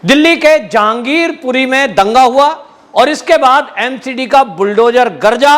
दिल्ली के जहांगीरपुरी में दंगा हुआ और इसके बाद एमसीडी का बुलडोजर गरजा।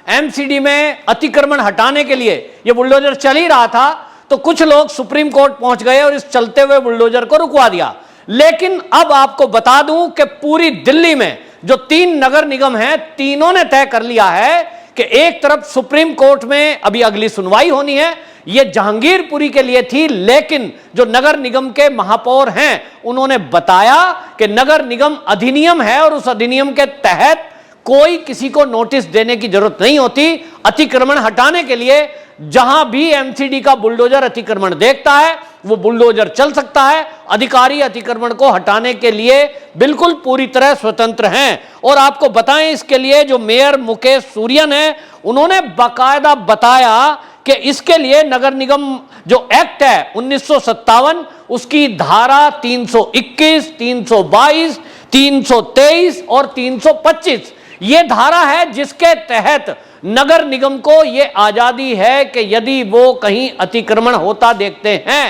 एमसीडी में अतिक्रमण हटाने के लिए यह बुलडोजर चल ही रहा था तो कुछ लोग सुप्रीम कोर्ट पहुंच गए और इस चलते हुए बुलडोजर को रुकवा दिया। लेकिन अब आपको बता दूं कि पूरी दिल्ली में जो 3 नगर निगम हैं, तीनों ने तय कर लिया है कि एक तरफ सुप्रीम कोर्ट में अभी अगली सुनवाई होनी है, यह जहांगीरपुरी के लिए थी, लेकिन जो नगर निगम के महापौर हैं उन्होंने बताया कि नगर निगम अधिनियम है और उस अधिनियम के तहत कोई किसी को नोटिस देने की जरूरत नहीं होती। अतिक्रमण हटाने के लिए जहां भी एमसीडी का बुलडोजर अतिक्रमण देखता है वो बुलडोजर चल सकता है। अधिकारी अतिक्रमण को हटाने के लिए बिल्कुल पूरी तरह स्वतंत्र हैं। और आपको बताएं, इसके लिए जो मेयर मुकेश सूर्यन है उन्होंने बाकायदा बताया कि इसके लिए नगर निगम जो एक्ट है 1957 उसकी धारा 321, 322, 323 और 325 ये धारा है जिसके तहत नगर निगम को यह आजादी है कि यदि वो कहीं अतिक्रमण होता देखते हैं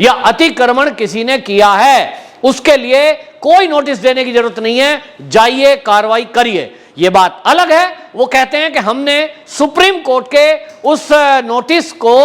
या अतिक्रमण किसी ने किया है उसके लिए कोई नोटिस देने की जरूरत नहीं है, जाइए कार्रवाई करिए। यह बात अलग है, वो कहते हैं कि हमने सुप्रीम कोर्ट के उस नोटिस को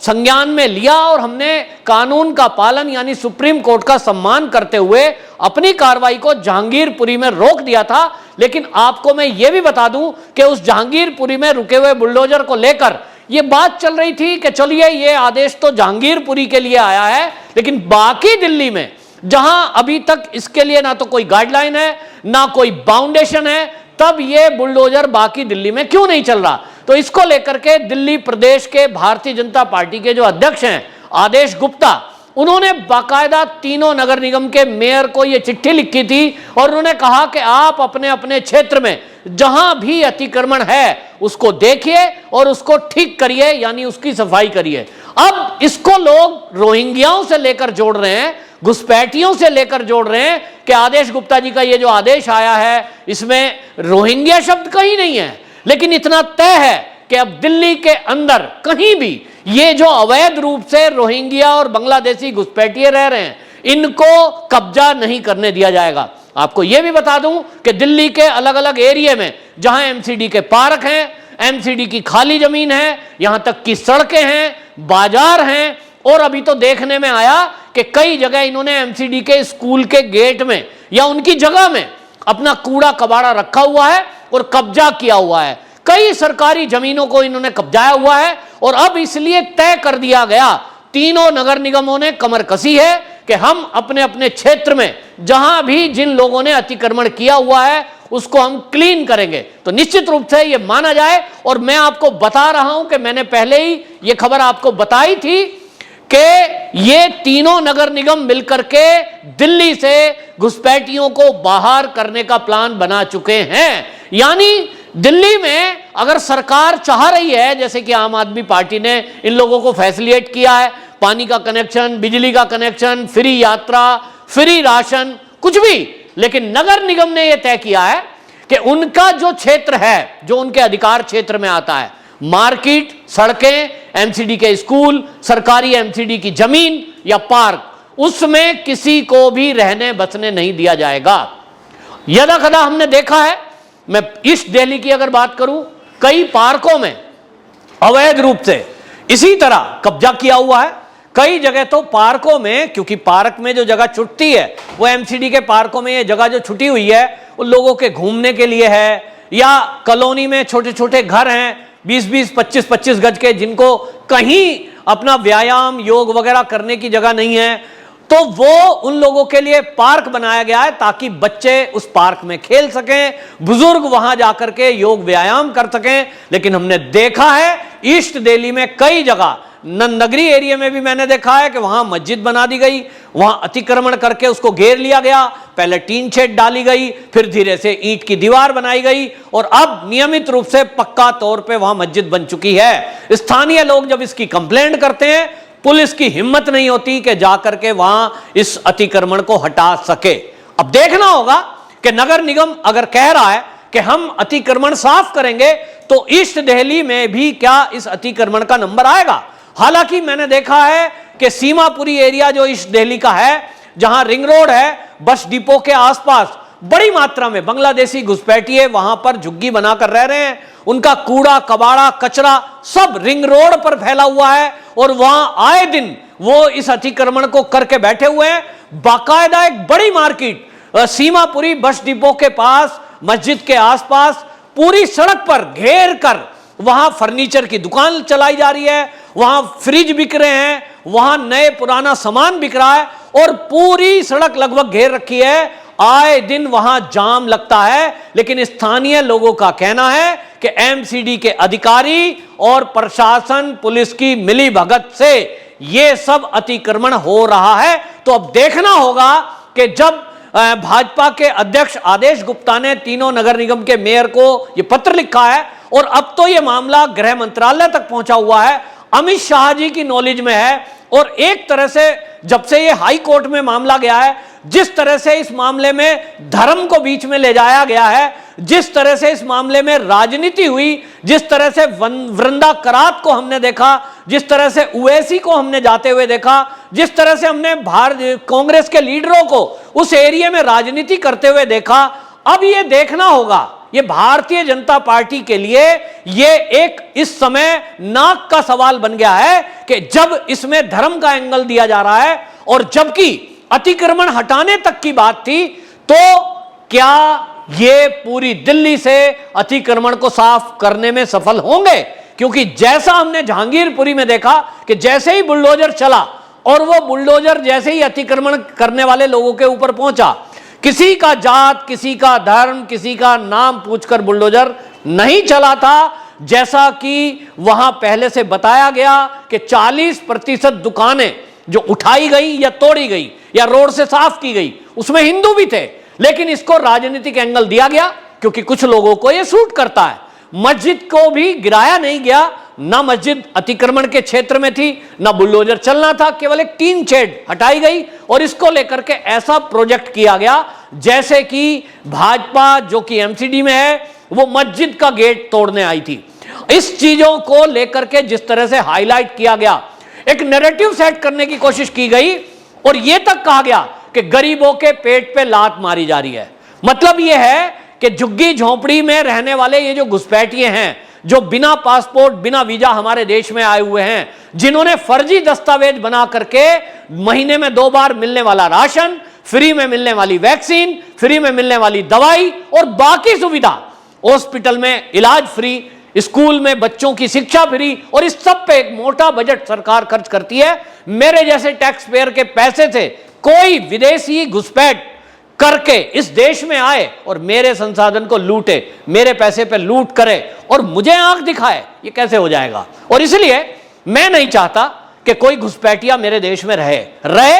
संज्ञान में लिया और हमने कानून का पालन यानी सुप्रीम कोर्ट का सम्मान करते हुए अपनी कार्रवाई को जहांगीरपुरी में रोक दिया था। लेकिन आपको मैं यह भी बता दूं कि उस जहांगीरपुरी में रुके हुए बुलडोजर को लेकर यह बात चल रही थी कि चलिए ये आदेश तो जहांगीरपुरी के लिए आया है, लेकिन बाकी दिल्ली में जहां अभी तक इसके लिए ना तो कोई गाइडलाइन है ना कोई बाउंडेशन है, तब ये बुलडोजर बाकी दिल्ली में क्यों नहीं चल रहा। तो इसको लेकर के दिल्ली प्रदेश के भारतीय जनता पार्टी के जो अध्यक्ष हैं आदेश गुप्ता, उन्होंने बाकायदा तीनों नगर निगम के मेयर को यह चिट्ठी लिखी थी और उन्होंने कहा कि आप अपने अपने क्षेत्र में जहां भी अतिक्रमण है उसको देखिए और उसको ठीक करिए यानी उसकी सफाई करिए। अब इसको लोग रोहिंग्याओं से लेकर जोड़ रहे हैं, घुसपैठियों से लेकर जोड़ रहे हैं कि आदेश गुप्ता जी का ये जो आदेश आया है इसमें रोहिंग्या शब्द कहीं नहीं है। लेकिन इतना तय है कि अब दिल्ली के अंदर कहीं भी ये जो अवैध रूप से रोहिंग्या और बांग्लादेशी घुसपैठिए रह रहे हैं इनको कब्जा नहीं करने दिया जाएगा। आपको यह भी बता दूं कि दिल्ली के अलग अलग एरिया में जहां एमसीडी के पार्क हैं, एमसीडी की खाली जमीन है, यहां तक की सड़कें हैं, बाजार हैं, और अभी तो देखने में आया कि कई जगह इन्होंने एमसीडी के स्कूल के गेट में या उनकी जगह में अपना कूड़ा कबाड़ा रखा हुआ है और कब्जा किया हुआ है। कई सरकारी जमीनों को इन्होंने कब्जाया हुआ है और अब इसलिए तय कर दिया गया, तीनों नगर निगमों ने कमर कसी है कि हम अपने अपने क्षेत्र में जहां भी जिन लोगों ने अतिक्रमण किया हुआ है उसको हम क्लीन करेंगे। तो निश्चित रूप से यह माना जाए। और मैं आपको बता रहा हूं कि मैंने पहले ही यह खबर आपको बताई थी कि ये तीनों नगर निगम मिलकर के दिल्ली से घुसपैठियों को बाहर करने का प्लान बना चुके हैं। यानी दिल्ली में अगर सरकार चाह रही है, जैसे कि आम आदमी पार्टी ने इन लोगों को फैसिलिटेट किया है, पानी का कनेक्शन, बिजली का कनेक्शन, फ्री यात्रा, फ्री राशन, कुछ भी, लेकिन नगर निगम ने यह तय किया है कि उनका जो क्षेत्र है, जो उनके अधिकार क्षेत्र में आता है, मार्केट, सड़कें, एमसीडी के स्कूल, सरकारी एमसीडी की जमीन या पार्क, उसमें किसी को भी रहने बसने नहीं दिया जाएगा। यदा कदा हमने देखा है, मैं ईस्ट दिल्ली की अगर बात करूं, कई पार्कों में अवैध रूप से इसी तरह कब्जा किया हुआ है। कई जगह तो पार्कों में, क्योंकि पार्क में जो जगह छुटती है वो एमसीडी के पार्कों में ये जगह जो छुटी हुई है वो लोगों के घूमने के लिए है, या कॉलोनी में छोटे छोटे घर हैं 20-20, 25-25 गज के, जिनको कहीं अपना व्यायाम, योग वगैरह करने की जगह नहीं है, तो वो उन लोगों के लिए पार्क बनाया गया है ताकि बच्चे उस पार्क में खेल सकें, बुजुर्ग वहां जाकर के योग व्यायाम कर सकें। लेकिन हमने देखा है ईस्ट दिल्ली में कई जगह, नंदनगरी एरिया में भी मैंने देखा है कि वहां मस्जिद बना दी गई, वहां अतिक्रमण करके उसको घेर लिया गया, पहले टीन शेड डाली गई, फिर धीरे से ईंट की दीवार बनाई गई और अब नियमित रूप से पक्का तौर पे वहां मस्जिद बन चुकी है। स्थानीय लोग जब इसकी कंप्लेंट करते हैं, पुलिस की हिम्मत नहीं होती कि जाकर के वहां इस अतिक्रमण को हटा सके। अब देखना होगा कि नगर निगम अगर कह रहा है कि हम अतिक्रमण साफ करेंगे तो ईस्ट दिल्ली में भी क्या इस अतिक्रमण का नंबर आएगा। हालांकि मैंने देखा है कि सीमापुरी एरिया जो ईस्ट दिल्ली का है, जहां रिंग रोड है, बस डिपो के आसपास बड़ी मात्रा में बांग्लादेशी घुसपैठिए वहां पर झुग्गी बनाकर रह रहे हैं। उनका कूड़ा कबाड़ा कचरा सब रिंग रोड पर फैला हुआ है और वहां आए दिन वो इस अतिक्रमण को करके बैठे हुए हैं। बाकायदा एक बड़ी मार्केट सीमापुरी बस डिपो के पास, मस्जिद के आसपास पूरी सड़क पर घेर कर वहां फर्नीचर की दुकान चलाई जा रही है, वहां फ्रिज बिक रहे हैं, वहां नए पुराना सामान बिक रहा है और पूरी सड़क लगभग घेर रखी है। आए दिन वहां जाम लगता है, लेकिन स्थानीय लोगों का कहना है कि एमसीडी के अधिकारी और प्रशासन पुलिस की मिली भगत से यह सब अतिक्रमण हो रहा है। तो अब देखना होगा कि जब भाजपा के अध्यक्ष आदेश गुप्ता ने तीनों नगर निगम के मेयर को यह पत्र लिखा है और अब तो यह मामला गृह मंत्रालय तक पहुंचा हुआ है, अमित शाह जी की नॉलेज में है और एक तरह से जब से यह हाई कोर्ट में मामला गया है, जिस तरह से इस मामले में धर्म को बीच में ले जाया गया है, जिस तरह से इस मामले में राजनीति हुई, जिस तरह से वृंदा करात को हमने देखा, जिस तरह से ओवैसी को हमने जाते हुए देखा, जिस तरह से हमने कांग्रेस के लीडरों को उस एरिया में राजनीति करते हुए देखा, अब यह देखना होगा, ये भारतीय जनता पार्टी के लिए ये एक इस समय नाक का सवाल बन गया है कि जब इसमें धर्म का एंगल दिया जा रहा है और जबकि अतिक्रमण हटाने तक की बात थी, तो क्या ये पूरी दिल्ली से अतिक्रमण को साफ करने में सफल होंगे? क्योंकि जैसा हमने जहांगीरपुरी में देखा कि जैसे ही बुलडोजर चला और वो बुलडोजर जैसे ही अतिक्रमण करने वाले लोगों के ऊपर पहुंचा, किसी का जात, किसी का धर्म, किसी का नाम पूछकर बुलडोजर नहीं चला था। जैसा कि वहां पहले से बताया गया कि 40% दुकानें जो उठाई गई या तोड़ी गई या रोड से साफ की गई, उसमें हिंदू भी थे, लेकिन इसको राजनीतिक एंगल दिया गया क्योंकि कुछ लोगों को यह सूट करता है। मस्जिद को भी गिराया नहीं गया, ना मस्जिद अतिक्रमण के क्षेत्र में थी, ना बुलडोजर चलना था, केवल एक टीन शेड हटाई गई और इसको लेकर के ऐसा प्रोजेक्ट किया गया जैसे कि भाजपा जो कि एमसीडी में है वो मस्जिद का गेट तोड़ने आई थी। इस चीजों को लेकर के जिस तरह से हाईलाइट किया गया, एक नैरेटिव सेट करने की कोशिश की गई और यह तक कहा गया कि गरीबों के पेट पे लात मारी जा रही है। मतलब यह है कि झुग्गी झोंपड़ी में रहने वाले ये जो घुसपैठिए हैं, जो बिना पासपोर्ट बिना वीजा हमारे देश में आए हुए हैं, जिन्होंने फर्जी दस्तावेज बना करके महीने में 2 बार मिलने वाला राशन, फ्री में मिलने वाली वैक्सीन, फ्री में मिलने वाली दवाई और बाकी सुविधा, हॉस्पिटल में इलाज फ्री, स्कूल में बच्चों की शिक्षा फ्री, और इस सब पे एक मोटा बजट सरकार खर्च करती है। मेरे जैसे टैक्स पेयर के पैसे से कोई विदेशी घुसपैठ करके इस देश में आए और मेरे संसाधन को लूटे, मेरे पैसे पे लूट करे और मुझे आंख दिखाए, ये कैसे हो जाएगा? और इसलिए मैं नहीं चाहता कि कोई घुसपैठिया मेरे देश में रहे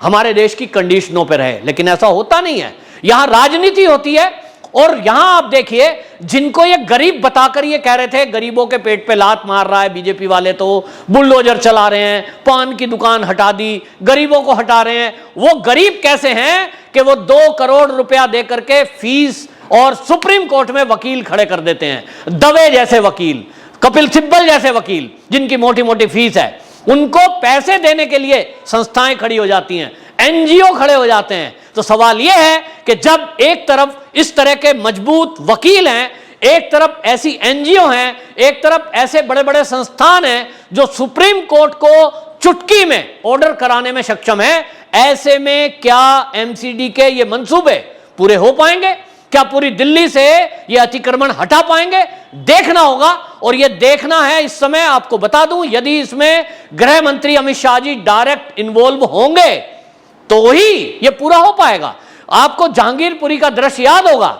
हमारे देश की कंडीशनों पे रहे, लेकिन ऐसा होता नहीं है। यहां राजनीति होती है और यहां आप देखिए, जिनको ये गरीब बताकर ये कह रहे थे गरीबों के पेट पे लात मार रहा है बीजेपी वाले, तो बुलडोजर चला रहे हैं, पान की दुकान हटा दी, गरीबों को हटा रहे हैं। वो गरीब कैसे हैं कि वो 2 करोड़ रुपया दे करके फीस और सुप्रीम कोर्ट में वकील खड़े कर देते हैं, दवे जैसे वकील, कपिल सिब्बल जैसे वकील जिनकी मोटी मोटी फीस है, उनको पैसे देने के लिए संस्थाएं खड़ी हो जाती हैं, एनजीओ खड़े हो जाते हैं। तो सवाल यह है कि जब एक तरफ इस तरह के मजबूत वकील हैं, एक तरफ ऐसी एनजीओ हैं, एक तरफ ऐसे बड़े बड़े संस्थान हैं जो सुप्रीम कोर्ट को चुटकी में ऑर्डर कराने में सक्षम है, ऐसे में क्या एमसीडी के ये मंसूबे पूरे हो पाएंगे? क्या पूरी दिल्ली से ये अतिक्रमण हटा पाएंगे? देखना होगा। और ये देखना है इस समय, आपको बता दूं, यदि इसमें गृह मंत्री अमित शाह जी डायरेक्ट इन्वॉल्व होंगे तो ही ये पूरा हो पाएगा। आपको जहांगीरपुरी का दृश्य याद होगा,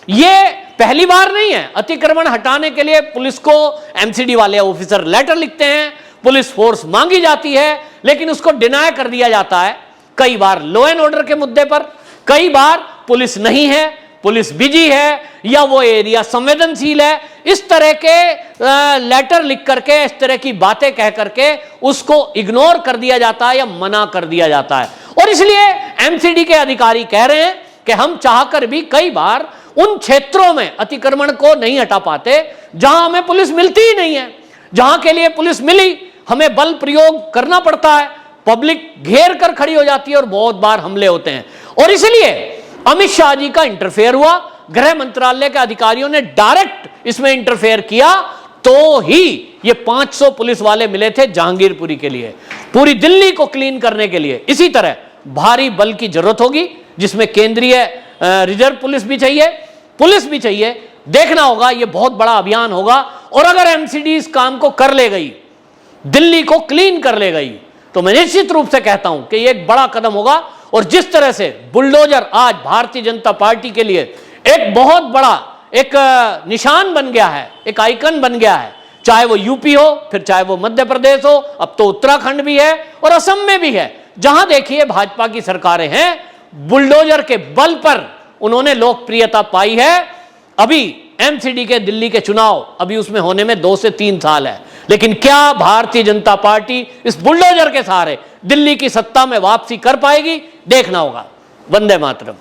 ये पहली बार नहीं है। अतिक्रमण हटाने के लिए पुलिस को एमसीडी वाले ऑफिसर लेटर लिखते हैं, पुलिस फोर्स मांगी जाती है, लेकिन उसको डिनाय कर दिया जाता है। कई बार लॉ एंड ऑर्डर के मुद्दे पर, कई बार पुलिस नहीं है, पुलिस बिजी है, या वो एरिया संवेदनशील है। इस तरह के लेटर लिख करके, इस तरह की बातें कह करके उसको इग्नोर कर दिया जाता है या मना कर दिया जाता है। और इसलिए एमसीडी के अधिकारी कह रहे हैं कि हम चाहकर भी कई बार उन क्षेत्रों में अतिक्रमण को नहीं हटा पाते जहां हमें पुलिस मिलती ही नहीं है। जहां के लिए पुलिस मिली, हमें बल प्रयोग करना पड़ता है, पब्लिक घेर कर खड़ी हो जाती है और बहुत बार हमले होते हैं। और इसलिए अमित शाह जी का इंटरफेयर हुआ, गृह मंत्रालय के अधिकारियों ने डायरेक्ट इसमें इंटरफेयर किया, तो ही ये 500 पुलिस वाले मिले थे जहांगीरपुरी के लिए, पूरी दिल्ली को क्लीन करने के लिए। इसी तरह भारी बल की जरूरत होगी, जिसमें केंद्रीय रिजर्व पुलिस भी चाहिए। देखना होगा, ये बहुत बड़ा अभियान होगा। और अगर एमसीडी इस काम को कर ले गई, दिल्ली को क्लीन कर ले गई, तो मैं निश्चित रूप से कहता हूं कि ये एक बड़ा कदम होगा। और जिस तरह से बुलडोजर आज भारतीय जनता पार्टी के लिए एक बहुत बड़ा एक निशान बन गया है, एक आइकन बन गया है, चाहे वो यूपी हो, फिर चाहे वो मध्य प्रदेश हो, अब तो उत्तराखंड भी है और असम में भी है। जहां देखिए भाजपा की सरकारें हैं, बुलडोजर के बल पर उन्होंने लोकप्रियता पाई है। अभी एमसीडी के दिल्ली के चुनाव अभी उसमें होने में 2 से 3 साल है, लेकिन क्या भारतीय जनता पार्टी इस बुलडोजर के सहारे दिल्ली की सत्ता में वापसी कर पाएगी? देखना होगा। वंदे मातरम।